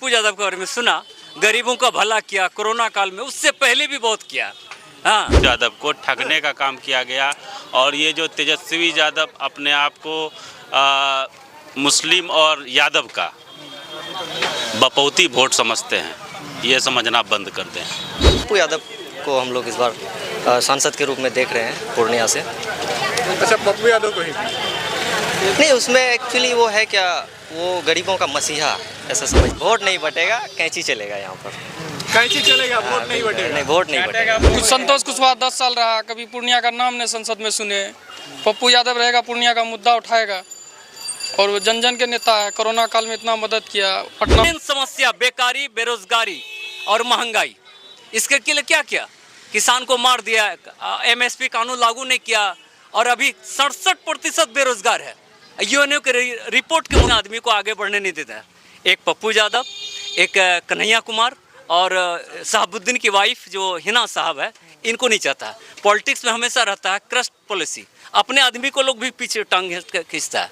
पप्पू यादव के बारे में सुना, गरीबों का भला किया कोरोना काल में, उससे पहले भी बहुत किया। हाँ, यादव को ठगने का काम किया गया और ये जो तेजस्वी यादव अपने आप को मुस्लिम और यादव का बपौती वोट समझते हैं, ये समझना बंद कर दें। पप्पू यादव को हम लोग इस बार सांसद के रूप में देख रहे हैं पूर्णिया से। अच्छा, पप्पू यादव को ही नहीं, उसमें एक्चुअली वो है क्या, वो गरीबों का मसीहा ऐसा समझ। वोट नहीं बटेगा, कैंची चलेगा यहाँ पर। कैंची चलेगा, वोट नहीं बटेगा। नहीं, वोट नहीं बटेगा। कुछ संतोष कुशवाहा 10 साल रहा, कभी पूर्णिया का नाम ने संसद में सुने। पप्पू यादव रहेगा, पूर्णिया का मुद्दा उठाएगा और वो जन जन के नेता है। कोरोना काल में इतना मदद किया। पटना समस्या बेकारी, बेरोजगारी और महंगाई, इसके लिए क्या किया? किसान को मार दिया, MSP कानून लागू नहीं किया और अभी 67% बेरोजगार है। यूएनओ के रिपोर्ट के आदमी को आगे बढ़ने नहीं देता है। एक पप्पू यादव, एक कन्हैया कुमार और शहाबुद्दीन की वाइफ जो हिना साहब है, इनको नहीं चाहता। पॉलिटिक्स में हमेशा रहता है क्रस्ट पॉलिसी, अपने आदमी को लोग भी पीछे टांग खींचता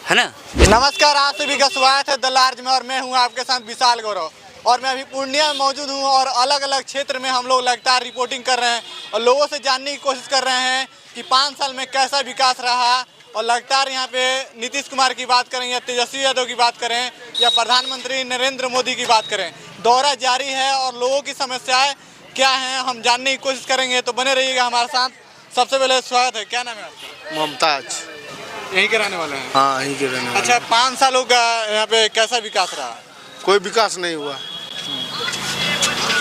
है ना। नमस्कार, आप सभी का स्वागत है द लार्ज में और मैं हूं आपके साथ विशाल गौरव। और मैं अभी पूर्णिया में मौजूद हूं और अलग अलग क्षेत्र में हम लोग लगातार रिपोर्टिंग कर रहे हैं और लोगों से जानने की कोशिश कर रहे हैं कि 5 साल में कैसा विकास रहा। और लगातार यहाँ पे नीतीश कुमार की बात करें या तेजस्वी यादव की बात करें या प्रधानमंत्री नरेंद्र मोदी की बात करें, दौरा जारी है और लोगों की समस्याएं क्या हैं हम जानने की कोशिश करेंगे, तो बने रहिएगा हमारे साथ। सबसे पहले स्वागत है, क्या नाम है आपका? मुमताज। यहीं के रहने वाले हैं? हाँ, यहीं के रहने वाले। अच्छा, 5 सालों का यहाँ पे कैसा विकास रहा? कोई विकास नहीं हुआ,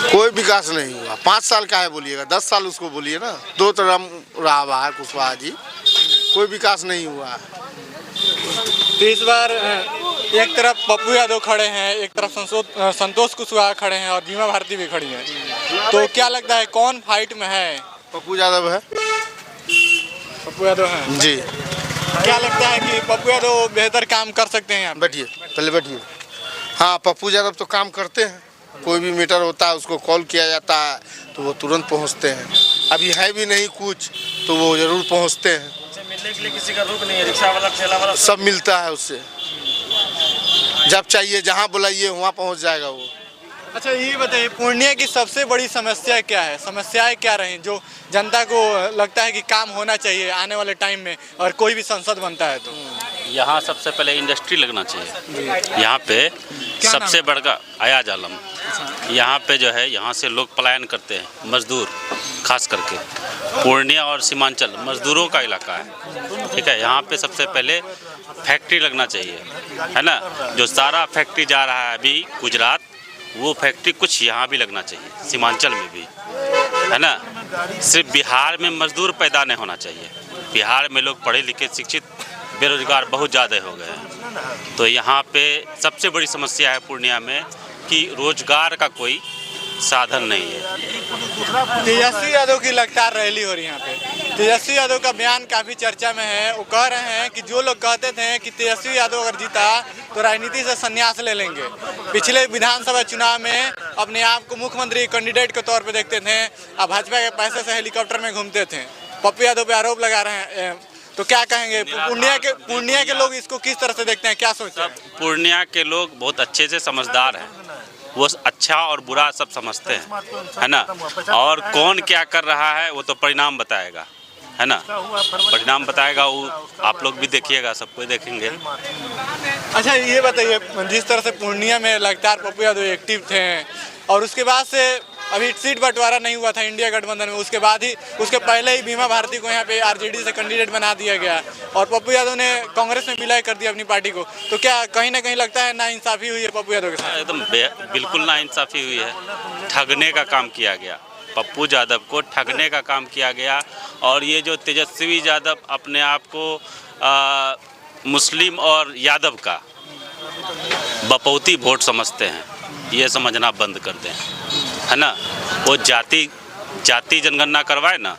कोई विकास नहीं हुआ। 5 साल का है बोलिएगा, 10 साल उसको बोलिए ना। 2 टर्म रहा बाहर कुशवाहा जी, कोई विकास नहीं हुआ। तो इस बार एक तरफ पप्पू यादव खड़े हैं, एक तरफ संतोष कुशवाहा खड़े हैं और बीमा भारती भी खड़ी है, तो क्या लगता है कौन फाइट में है? पप्पू यादव है। पप्पू यादव है जी। क्या लगता है कि पप्पू यादव बेहतर काम कर सकते हैं यहाँ? बैठिए, पहले बैठिए। हाँ, पप्पू यादव तो काम करते हैं। कोई भी मैटर होता है उसको कॉल किया जाता है तो वो तुरंत पहुँचते हैं। अभी है भी नहीं कुछ तो वो ज़रूर पहुँचते हैं। मिलने के लिए किसी का रुक नहीं है, रिक्शा वाला, ठेला वाला, सब मिलता है उससे। जब चाहिए जहाँ बुलाइए वहाँ पहुँच जाएगा वो। अच्छा, ये बताइए पूर्णिया की सबसे बड़ी समस्या क्या है? समस्याएं क्या रही जो जनता को लगता है कि काम होना चाहिए आने वाले टाइम में और कोई भी सांसद बनता है तो? यहाँ सबसे पहले इंडस्ट्री लगना चाहिए। यहाँ पे सबसे बड़का अयाज आलम, यहाँ पे जो है, यहाँ से लोग पलायन करते हैं, मजदूर खास करके। पूर्णिया और सीमांचल मजदूरों का इलाका है, ठीक है। यहाँ पे सबसे पहले फैक्ट्री लगना चाहिए, है ना। जो सारा फैक्ट्री जा रहा है अभी गुजरात, वो फैक्ट्री कुछ यहाँ भी लगना चाहिए, सीमांचल में भी, है ना। सिर्फ बिहार में मजदूर पैदा नहीं होना चाहिए। बिहार में लोग पढ़े लिखे शिक्षित बेरोजगार बहुत ज़्यादा हो गए हैं। तो यहाँ पे सबसे बड़ी समस्या है पूर्णिया में कि रोजगार का कोई साधन नहीं है। तेजस्वी यादव की लगातार रैली हो रही है यहाँ पे। तेजस्वी यादव का बयान काफ़ी चर्चा में है। वो कह रहे हैं कि जो लोग कहते थे कि तेजस्वी यादव अगर जीता तो राजनीति से संन्यास ले लेंगे, पिछले विधानसभा चुनाव में अपने आप को मुख्यमंत्री कैंडिडेट के तौर पे देखते थे, अब भाजपा के पैसे से हेलीकॉप्टर में घूमते थे। पप्पू यादव पे आरोप लगा रहे हैं, तो क्या कहेंगे? पूर्णिया के लोग इसको किस तरह से देखते हैं, क्या सोचते हैं? पूर्णिया के लोग बहुत अच्छे से समझदार हैं, वो अच्छा और बुरा सब समझते हैं, है ना। और कौन क्या कर रहा है वो तो परिणाम बताएगा, है ना। परिणाम बताएगा वो, आप लोग भी देखिएगा, सबको देखेंगे। अच्छा, ये बताइए, जिस तरह से पूर्णिया में लगातार पप्पू यादव एक्टिव थे और उसके बाद से अभी सीट बंटवारा नहीं हुआ था इंडिया गठबंधन में, उसके बाद ही, उसके पहले ही बीमा भारती को यहाँ पे RJD से कैंडिडेट बना दिया गया और पप्पू यादव ने कांग्रेस में विलय कर दिया अपनी पार्टी को, तो क्या कहीं ना कहीं लगता है नाइंसाफी हुई है पप्पू यादव के साथ? एकदम बिल्कुल नाइंसाफी हुई है। ठगने का काम किया गया, पप्पू यादव को ठगने का काम किया गया। और ये जो तेजस्वी यादव अपने आप को मुस्लिम और यादव का बपौती वोट समझते हैं, ये समझना बंद कर दें, है ना। वो जाति जनगणना करवाए ना,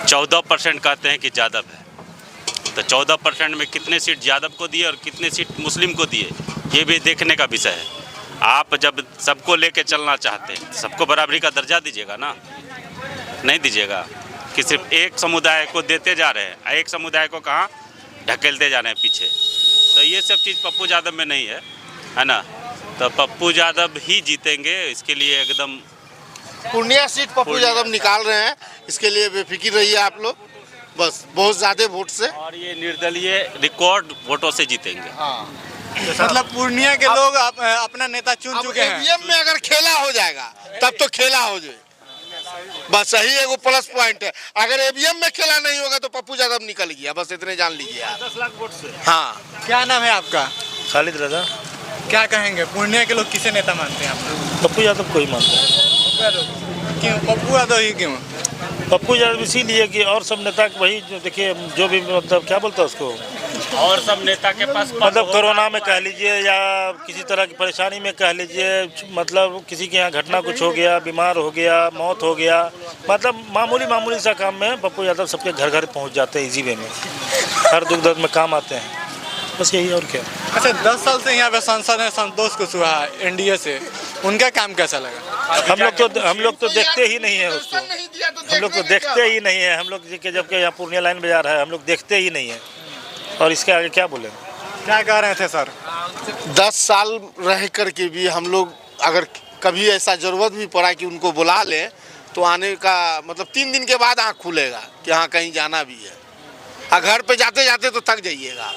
14% कहते हैं कि यादव है, तो 14% में कितने सीट यादव को दिए और कितने सीट मुस्लिम को दिए, ये भी देखने का विषय है। आप जब सबको लेके चलना चाहते हैं, सबको बराबरी का दर्जा दीजिएगा ना, नहीं दीजिएगा कि सिर्फ एक समुदाय को देते जा रहे हैं, एक समुदाय को कहाँ ढकेलते जा रहे हैं पीछे। तो ये सब चीज़ पप्पू यादव में नहीं है, है ना। तो पप्पू यादव ही जीतेंगे, इसके लिए एकदम पूर्णिया सीट पप्पू यादव निकाल रहे हैं, इसके लिए बेफिक्र रहिए आप लोग, बस बहुत ज़्यादा वोट से। और ये निर्दलीय रिकॉर्ड वोटों से जीतेंगे। मतलब पूर्णिया के लोग अपना नेता चुन चुके हैं। ईवीएम में अगर खेला हो जाएगा तब तो खेला हो जाए, बस यही एगो प्लस पॉइंट है। अगर ईवीएम में खेला नहीं होगा तो पप्पू यादव निकल गया, बस इतने जान लीजिए आप। 10 लाख वोट से। हाँ, क्या नाम है आपका? खालिद रजा। क्या कहेंगे, पूर्णिया के लोग किसे नेता मानते हैं आप? पप्पू यादव को ही मानते हैं। क्यों पप्पू यादव ही क्यों? पप्पू यादव इसीलिए कि और सब नेता वही जो देखिए, जो भी मतलब क्या बोलते हैं उसको, और सब नेता के पास मतलब कोरोना में कह लीजिए या किसी तरह की परेशानी में कह लीजिए, मतलब किसी के यहाँ घटना कुछ हो गया, बीमार हो गया, मौत हो गया, मतलब मामूली सा काम में पप्पू यादव सबके घर घर पहुँच जाते हैं इजी वे में, हर दुख दर्द में काम आते हैं, बस यही और क्या। अच्छा, 10 साल से यहाँ पे सांसद हैं संतोष कुशवाहा एनडीए से, उनका काम कैसा लगा? हम लोग तो देखते ही नहीं है उसको, हम लोग तो देखते ही नहीं है, हम लोग जबकि यहाँ पूर्णिया लाइन बाजार है, हम लोग देखते ही नहीं है, और इसके आगे क्या बोले? क्या कह रहे थे सर? 10 साल रह कर के भी हम लोग अगर कभी ऐसा ज़रूरत भी पड़ा कि उनको बुला लें तो आने का मतलब 3 दिन के बाद आँख खुलेगा कि हाँ कहीं जाना भी है, और घर पे जाते जाते तो थक जाइएगा।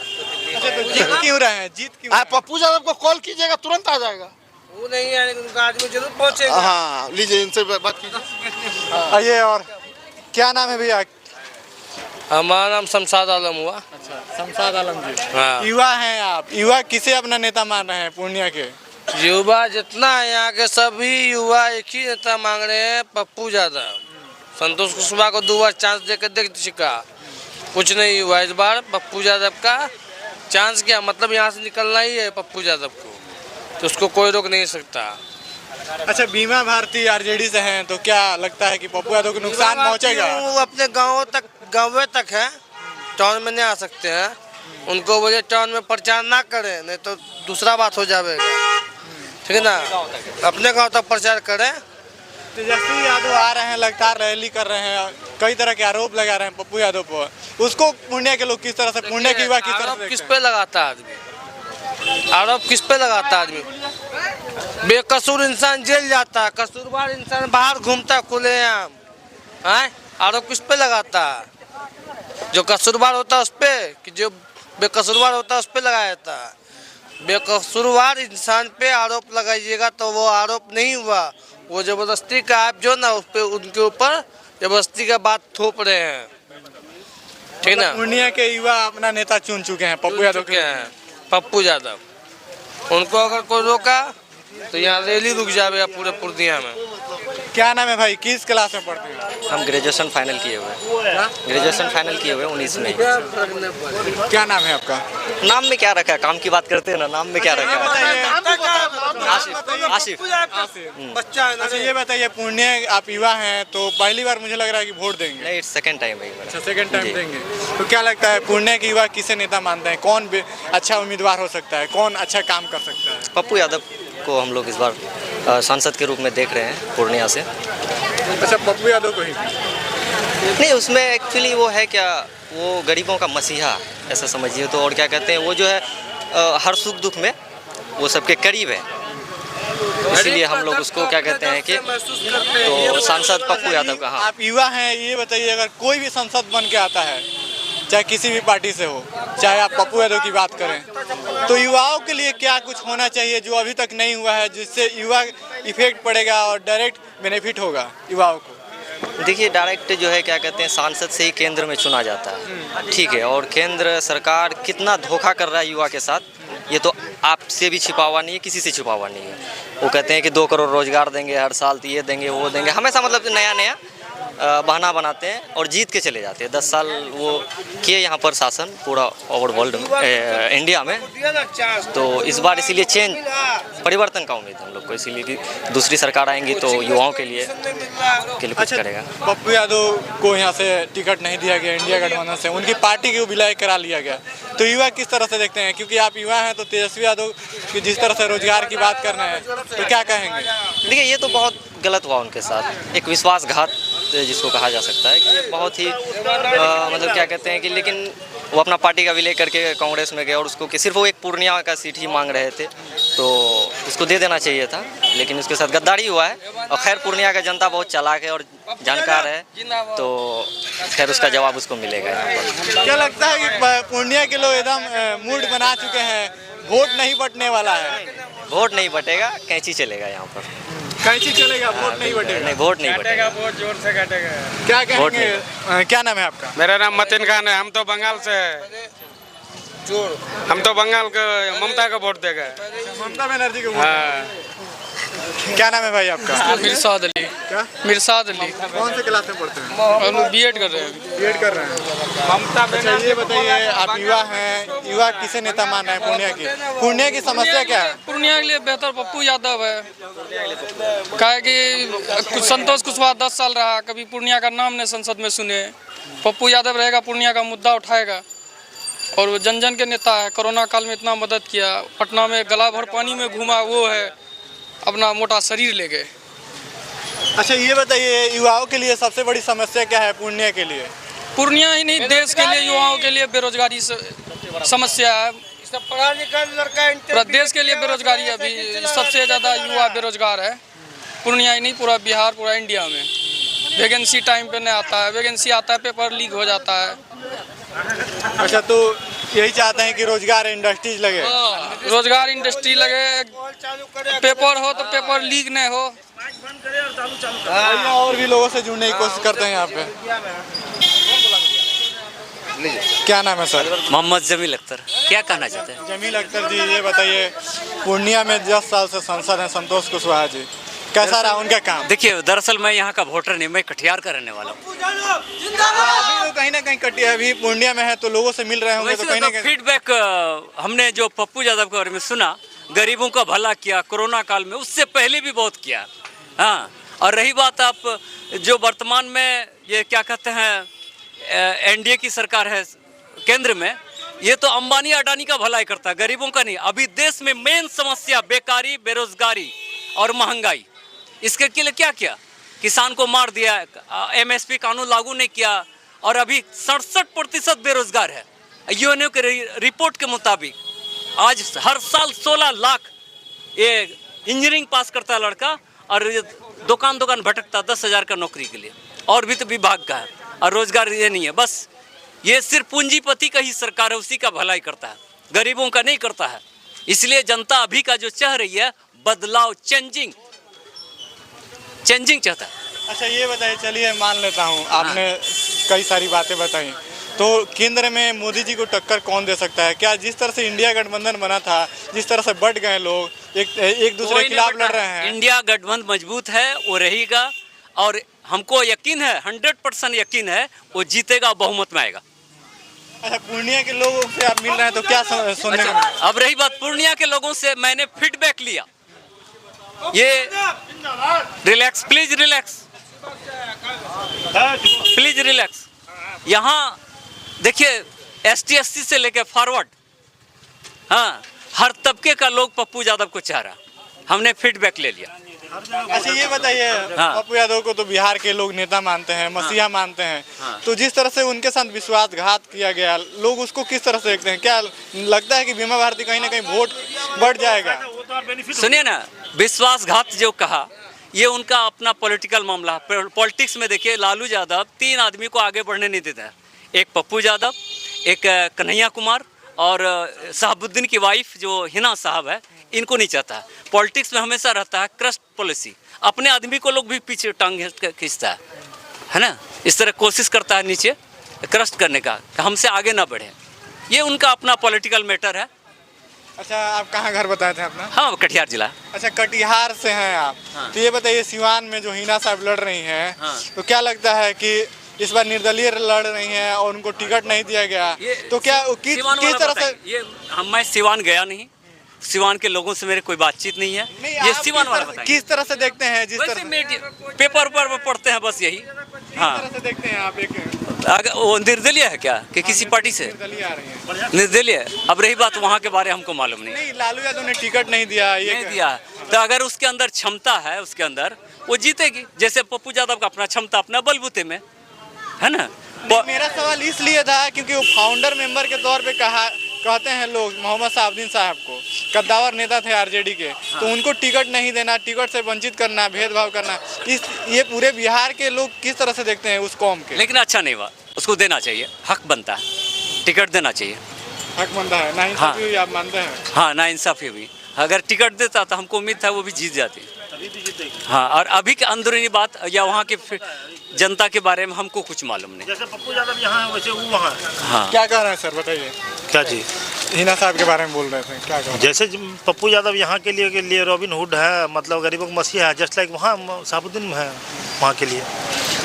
अच्छा, तो जीत क्यों रहे हैं? जीत क्यों? आप पप्पू यादव को कॉल कीजिएगा, तुरंत आ जाएगा। वो नहीं आने, उनका आदमी जरूर पहुंचेगा। हाँ, लीजिए इनसे बात कीजिए। आइए, और क्या नाम है भैया? हमारा नाम शमशाद आलम हुआ। अच्छा, शमशाद आलम जी। हाँ। युवा हैं आप, युवा किसे अपना नेता मान रहे हैं पूर्णिया के? युवा जितना है यहाँ के सभी युवा एक ही नेता मांग रहे हैं, पप्पू यादव। संतोष कुशवाहा को 2 बार चांस देकर देख चुका, कुछ नहीं हुआ। इस बार पप्पू यादव का चांस क्या, मतलब यहाँ से निकलना ही है पप्पू यादव को, तो उसको कोई रोक नहीं सकता। अच्छा, बीमा भारती आरजेडी से हैं, तो क्या लगता है कि पप्पू यादव को नुकसान पहुंचेगा? वो अपने गाँव तक है, टाउन में नहीं आ सकते हैं, उनको बोले टाउन में प्रचार ना करें, नहीं तो दूसरा बात हो जाएगा, ठीक है ना। अपने गांव तक प्रचार करें। तेजस्वी यादव आ रहे हैं, लगातार रैली कर रहे हैं, कई तरह के आरोप लगा रहे हैं पप्पू यादव पर, उसको पूर्णिया के लोग किस तरह से, पूर्णिया के युवा किस तरह से किस पे लगाता है आदमी? आरोप किस पे लगाता है आदमी? बेकसूर इंसान जेल जाता है, कसूरवार इंसान बाहर घूमता है खुलेआम, आरोप किस पे लगाता है? जो कसूरवार होता है उस पे, कि जो बेकसूरवार होता है उस पे लगाया जाता है। बेकसूरवार इंसान पे आरोप लगाइएगा तो वो आरोप नहीं हुआ, वो जबरदस्ती का आप जो ना उस पे उनके ऊपर जबरदस्ती का बात थोप रहे हैं, ठीक ना। पूर्णिया के युवा अपना नेता चुन चुके हैं पप्पू यादव के हैं, पप्पू यादव। उनको अगर कोई रोका तो यहाँ रैली रुक जाएगा पूरे पूर्णिया में। क्या नाम है भाई, किस क्लास में पढ़ते हैं? हम ग्रेजुएशन फाइनल किए हुए हैं, ग्रेजुएशन फाइनल किए हुए 19 में। क्या नाम है आपका? नाम में क्या रखा है, काम की बात करते हैं ना, नाम में क्या रखा है? आसिफ। बच्चा है ना। अच्छा, ये बताइए, पूर्णिया आप युवा हैं तो पहली बार मुझे लग रहा है कि वोट देंगे? नहीं, सेकंड टाइम है ये मेरा। अच्छा, सेकंड टाइम देंगे, तो क्या लगता है पूर्णिया के युवा किसे नेता मानते हैं, कौन अच्छा उम्मीदवार हो सकता है, कौन अच्छा काम कर सकता है? पप्पू यादव को हम लोग इस बार सांसद के रूप में देख रहे हैं पूर्णिया से। अच्छा, पप्पू यादव को ही? नहीं, उसमें एक्चुअली वो है क्या, वो गरीबों का मसीहा ऐसा समझिए तो, और क्या कहते हैं, वो जो है हर सुख दुख में वो सबके करीब है, इसीलिए हम लोग उसको क्या कहते हैं कि तो सांसद पप्पू यादव का। हाँ, आप युवा हैं, ये बताइए, अगर कोई भी सांसद बन के आता है, चाहे किसी भी पार्टी से हो, चाहे आप पप्पू यादव की बात करें, तो युवाओं के लिए क्या कुछ होना चाहिए जो अभी तक नहीं हुआ है, जिससे युवा इफेक्ट पड़ेगा और डायरेक्ट बेनिफिट होगा युवाओं को? देखिए, डायरेक्ट जो है क्या कहते हैं, सांसद से ही केंद्र में चुना जाता है, ठीक है, और केंद्र सरकार कितना धोखा कर रहा है युवा के साथ, ये तो आपसे भी छिपा हुआ नहीं है, किसी से छिपा हुआ नहीं है। वो कहते हैं कि 2 करोड़ रोजगार देंगे हर साल, तो ये देंगे वो देंगे, हमेशा मतलब नया नया बहाना बनाते हैं और जीत के चले जाते हैं। 10 साल वो किए यहाँ पर शासन पूरा ओवर वर्ल्ड में, इंडिया में, तो इस बार इसीलिए चेंज, परिवर्तन का उम्मीद है हम लोग को, इसीलिए कि दूसरी सरकार आएंगी तो युवाओं के लिए कुछ करेगा। पप्पू यादव को यहाँ से टिकट नहीं दिया गया, इंडिया गठबंधन से उनकी पार्टी को विलय करा लिया गया, तो युवा किस तरह से देखते हैं? क्योंकि आप युवा हैं, तो तेजस्वी यादव की जिस तरह से रोजगार की बात कर रहे हैं, तो क्या कहेंगे? देखिए, ये तो बहुत गलत हुआ उनके साथ, एक विश्वासघात जिसको कहा जा सकता है, कि बहुत ही मतलब क्या कहते हैं कि, लेकिन वो अपना पार्टी का विलय करके कांग्रेस में गए, और उसको कि सिर्फ वो एक पूर्णिया का सीट ही मांग रहे थे, तो उसको दे देना चाहिए था, लेकिन उसके साथ गद्दारी हुआ है। और खैर पूर्णिया का जनता बहुत चालाक है और जानकार है, तो खैर उसका जवाब उसको मिलेगा यहाँ पर। क्या लगता है कि पूर्णिया के लोग एकदम मूड बना चुके हैं, वोट नहीं बटने वाला है? वोट नहीं बटेगा, कैंची चलेगा यहाँ पर। कैंची चलेगा, वोट नहीं बटेगा? नहीं, वोट नहीं बटेगा। बहुत जोर से कटेगा। क्या कहेंगे? क्या नाम है आपका? मेरा नाम मतीन खान है। हम तो बंगाल से है। हम तो बंगाल का ममता का वोट देगा। ममता बनर्जी को। हाँ। क्या नाम है भाई आपका? मिर्साद अली। क्या? मिर्साद अली। कौन से क्लास में पढ़ते हैं? हम बीएड कर रहे हैं। बीएड कर रहे हैं। ममता बनर्जी, ये बताइए, आप युवा हैं, युवा किसे नेता मान रहे हैं पूर्णिया की? पूर्णिया की समस्या क्या है? पूर्णिया के लिए बेहतर पप्पू यादव है। कहे कि संतोष कुशवाहा 10 साल रहा, कभी पूर्णिया का नाम नहीं संसद में सुने। पप्पू यादव रहेगा, पूर्णिया का मुद्दा उठाएगा और वो जन जन के नेता है। कोरोना काल में इतना मदद किया, पटना में गला भर पानी में घूमा, वो है, अपना मोटा शरीर ले गए। अच्छा ये बताइए, युवाओं के लिए सबसे बड़ी समस्या क्या है पूर्णिया के लिए? पूर्णिया ही नहीं, देश के लिए, युवाओं के लिए बेरोजगारी समस्या है। पूरा देश के लिए बेरोजगारी है। अभी सबसे ज़्यादा युवा बेरोजगार है। पूर्णिया ही नहीं, पूरा बिहार, पूरा इंडिया में। वैकेंसी टाइम पे नहीं आता है, वैकेंसी आता है पेपर लीक हो जाता है। अच्छा, तो यही चाहते हैं कि रोजगार इंडस्ट्रीज लगे? रोजगार इंडस्ट्री लगे, पेपर हो तो पेपर लीक नहीं हो। और भी लोगों से जुड़ने की कोशिश करते हैं यहाँ पे। क्या नाम है सर? मोहम्मद जमील अख्तर। क्या कहना चाहते हैं? जमील अख्तर जी, ये बताइए, पूर्णिया में 10 साल से सांसद हैं संतोष कुशवाहा जी, कैसा रहा उनका काम? देखिए, दरअसल मैं यहाँ का वोटर नहीं, मैं कटिहार का रहने वाला हूँ। अभी तो कहीं ना कहीं कटिया, अभी पूर्णिया में है तो लोगों से मिल रहे होंगे, तो कहीं ना कहीं फीडबैक हमने जो पप्पू यादव के बारे में सुना, गरीबों का भला किया कोरोना काल में, उससे पहले भी बहुत किया। हाँ, और रही बात आप जो वर्तमान में ये क्या कहते हैं, एनडीए की सरकार है केंद्र में, ये तो अंबानी अडानी का भलाई करता है, गरीबों का नहीं। अभी देश में मेन समस्या बेकारी, बेरोजगारी और महंगाई, इसके लिए क्या किया? किसान को मार दिया, एमएसपी कानून लागू नहीं किया, और अभी 67% बेरोजगार है। यूएनओ के रिपोर्ट के मुताबिक आज हर साल 16 लाख ये इंजीनियरिंग पास करता है लड़का, और दुकान भटकता 10,000 का नौकरी के लिए, और भी तो विभाग का है, और रोजगार ये नहीं है। बस ये सिर्फ पूंजीपति का ही सरकार है, उसी का भलाई करता है, गरीबों का नहीं करता है। इसलिए जनता अभी का जो चाह रही है बदलाव, चेंजिंग चाहता है। अच्छा ये बताइए, चलिए मान लेता हूँ आपने कई सारी बातें बताई, तो केंद्र में मोदी जी को टक्कर कौन दे सकता है? क्या जिस तरह से इंडिया गठबंधन बना था, जिस तरह से बढ़ गए लोग, एक दूसरे के खिलाफ लड़ रहे हैं? इंडिया गठबंधन मजबूत है, वो रहेगा, और हमको यकीन है, 100% यकीन है, वो जीतेगा, बहुमत में आएगा। अच्छा, पूर्णिया के लोगों से आप मिल रहे हैं तो क्या सुनने को मिला? अब रही बात पूर्णिया के लोगों से, मैंने फीडबैक लिया, ये रिलैक्स, प्लीज रिलैक्स। यहाँ देखिए, ST SC से लेकर फॉरवर्ड, हाँ, हर तबके का लोग पप्पू यादव को चाह रहा। हमने फीडबैक ले लिया। अच्छा ये बताइए, हाँ। पप्पू यादव को तो बिहार के लोग नेता मानते हैं, मसीहा मानते हैं, तो जिस तरह से उनके साथ विश्वासघात किया गया, लोग उसको किस तरह से देखते हैं? क्या लगता है कि बीमा भारती कहीं ना कहीं वोट बढ़ जाएगा? सुनिए ना, विश्वासघात जो कहा, ये उनका अपना पॉलिटिकल मामला। पॉलिटिक्स में देखिए, लालू यादव 3 आदमी को आगे बढ़ने नहीं देता है। एक पप्पू यादव, एक कन्हैया कुमार, और शहाबुद्दीन की वाइफ जो हिना साहब है, इनको नहीं चाहता है। पॉलिटिक्स में हमेशा रहता है क्रस्ट पॉलिसी, अपने आदमी को लोग भी पीछे टांग खींचता है ना, इस तरह कोशिश करता है नीचे क्रस्ट करने का, हमसे आगे ना बढ़े। ये उनका अपना पॉलिटिकल मैटर है। अच्छा, आप कहाँ घर बताए थे अपना? हाँ, कटिहार जिला। अच्छा, कटिहार से हैं आप। हाँ। तो ये बताइए, सिवान में जो हिना साहब लड़ रही हैं, हाँ। तो क्या लगता है कि इस बार निर्दलीय लड़ रही हैं और उनको टिकट नहीं दिया गया, तो क्या किस तरह से? ये मैं सिवान गया नहीं, सिवान के लोगों से मेरे कोई बातचीत नहीं है। ये सिवान वाला बताइए, किस तरह से देखते हैं? जिस तरह से पेपर पर पढ़ते हैं, बस यही। हाँ, तरह से देखते हैं आप? एक वो निर्दलीय है क्या कि किसी पार्टी से निर्दलीय आ रही है? निर्दलीय। अब रही बात वहाँ के बारे हमको मालूम नहीं। नहीं, लालू यादव ने टिकट नहीं दिया, ये नहीं दिया, तो अगर उसके अंदर क्षमता है, उसके अंदर वो जीतेगी। जैसे पप्पू यादव का अपना क्षमता, अपना बलबूते में है ना। मेरा सवाल इसलिए था क्योंकि वो फाउंडर मेंबर के तौर पे कहते हैं लोग मोहम्मद शहाबुद्दीन साहब को, कद्दावर नेता थे आरजेडी के, तो उनको टिकट नहीं देना, टिकट से वंचित करना, भेदभाव करना, ये पूरे बिहार के लोग किस तरह से देखते हैं उस कौम के? लेकिन अच्छा नहीं हुआ, उसको देना चाहिए, हक बनता है, टिकट देना चाहिए। हक बनता है, नाइंसाफी हुई आप मानते हैं? हाँ, नाइंसाफी हुई। अगर टिकट देता तो हमको उम्मीद था वो भी जीत जाती। हाँ, और अभी के अंदरूनी बात या वहाँ के जनता के बारे में हमको कुछ मालूम नहीं। जैसे पप्पू यादव यहाँ है वैसे वो वहाँ है। हाँ, क्या कह रहे हैं सर, बताइए। क्या चीज़? हिना साहब के बारे में बोल रहे थे, क्या कह रहे हैं? जैसे पप्पू यादव यहाँ के लिए रॉबिन हुड है, मतलब गरीबों का मसीहा है, जस्ट लाइक वहाँ शहाबुद्दीन में है वहाँ के लिए।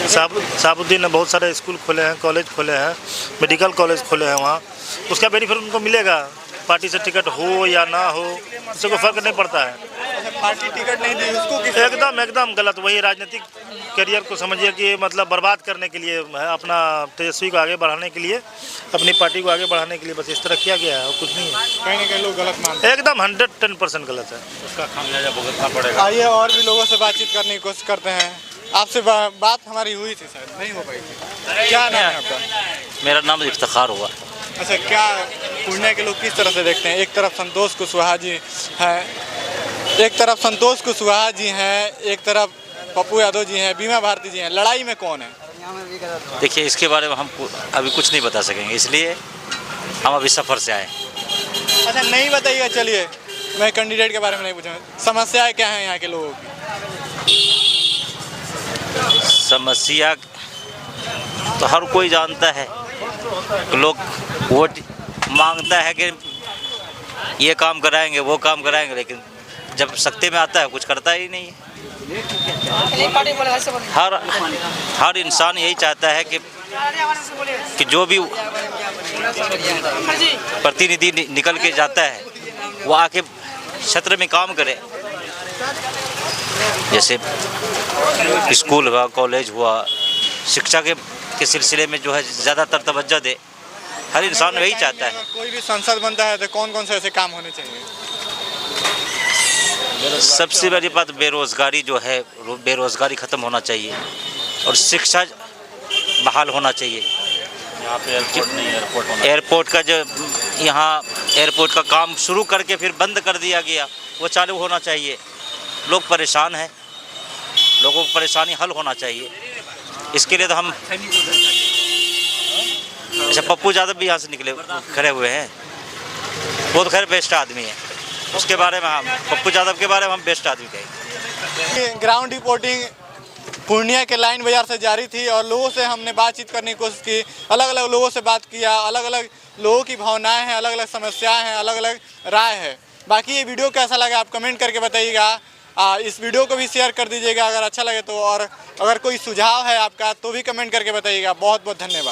शहाबुद्दीन ने बहुत सारे स्कूल खोले हैं, कॉलेज खोले हैं, मेडिकल कॉलेज खोले हैं वहाँ, उसका बेनिफिट उनको मिलेगा। पार्टी से टिकट हो या ना हो उससे कोई फर्क नहीं पड़ता है। अच्छा, पार्टी टिकट नहीं दी उसको किस? एकदम गलत। वही राजनीतिक करियर को समझिए कि मतलब बर्बाद करने के लिए है, अपना तेजस्वी को आगे बढ़ाने के लिए, अपनी पार्टी को आगे बढ़ाने के लिए बस इस तरह किया गया है और कुछ नहीं है। कहीं ना कहीं लोग गलत मानते हैं। एकदम 110% गलत है। उसका खामियाजा भुगतना पड़ेगा। आइए और भी लोगों से बातचीत करने की कोशिश करते हैं। आपसे बात हमारी हुई थी, शायद नहीं हो पाई थी। क्या नाम है आपका? मेरा नाम इफ्तिखार हुआ। अच्छा, क्या पूर्णिया के लोग किस तरह से देखते हैं? एक तरफ संतोष कुशवाहा जी हैं, एक तरफ पप्पू यादव जी हैं, बीमा भारती जी हैं, लड़ाई में कौन है? देखिए, इसके बारे में हम अभी कुछ नहीं बता सकेंगे, इसलिए हम अभी सफ़र से आए। अच्छा, नहीं बताइएगा, चलिए मैं कैंडिडेट के बारे में नहीं पूछूँगा। समस्याएं क्या हैं यहाँ के लोगों की? समस्या तो हर कोई जानता है, लोग वोट मांगता है कि ये काम कराएंगे, वो काम कराएंगे, लेकिन जब सत्ते में आता है कुछ करता ही नहीं है। हर इंसान यही चाहता है कि जो भी प्रतिनिधि निकल के जाता है वो आके क्षेत्र में काम करे, जैसे स्कूल हुआ, कॉलेज हुआ, शिक्षा के सिलसिले में जो है ज़्यादातर तवज्जो दे। हर इंसान यही चाहता है। कोई भी संसद बनता है तो कौन कौन से ऐसे काम होने चाहिए? सबसे बड़ी बात बेरोज़गारी जो है, बेरोज़गारी ख़त्म होना चाहिए और शिक्षा बहाल होना चाहिए। यहाँ पे एयरपोर्ट नहीं, एयरपोर्ट होना। एयरपोर्ट का जो यहाँ एयरपोर्ट का काम शुरू करके फिर बंद कर दिया गया, वो चालू होना चाहिए। लोग परेशान हैं, लोगों को परेशानी हल होना चाहिए। इसके लिए तो हम अच्छा, पप्पू यादव भी यहाँ से निकले खड़े हुए हैं, वो तो खैर बेस्ट आदमी है। उसके बारे में हम पप्पू यादव के बारे में हम बेस्ट आदमी कहेंगे। ग्राउंड रिपोर्टिंग पूर्णिया के लाइन बाजार से जारी थी और लोगों से हमने बातचीत करने की कोशिश की, अलग अलग लोगों से बात किया, अलग अलग लोगों की भावनाएं हैं, अलग अलग समस्याएं हैं, अलग अलग राय है। बाकी ये वीडियो कैसा लगा आप कमेंट करके बताइएगा। इस वीडियो को भी शेयर कर दीजिएगा अगर अच्छा लगे तो, और अगर कोई सुझाव है आपका तो भी कमेंट करके बताइएगा। बहुत बहुत धन्यवाद।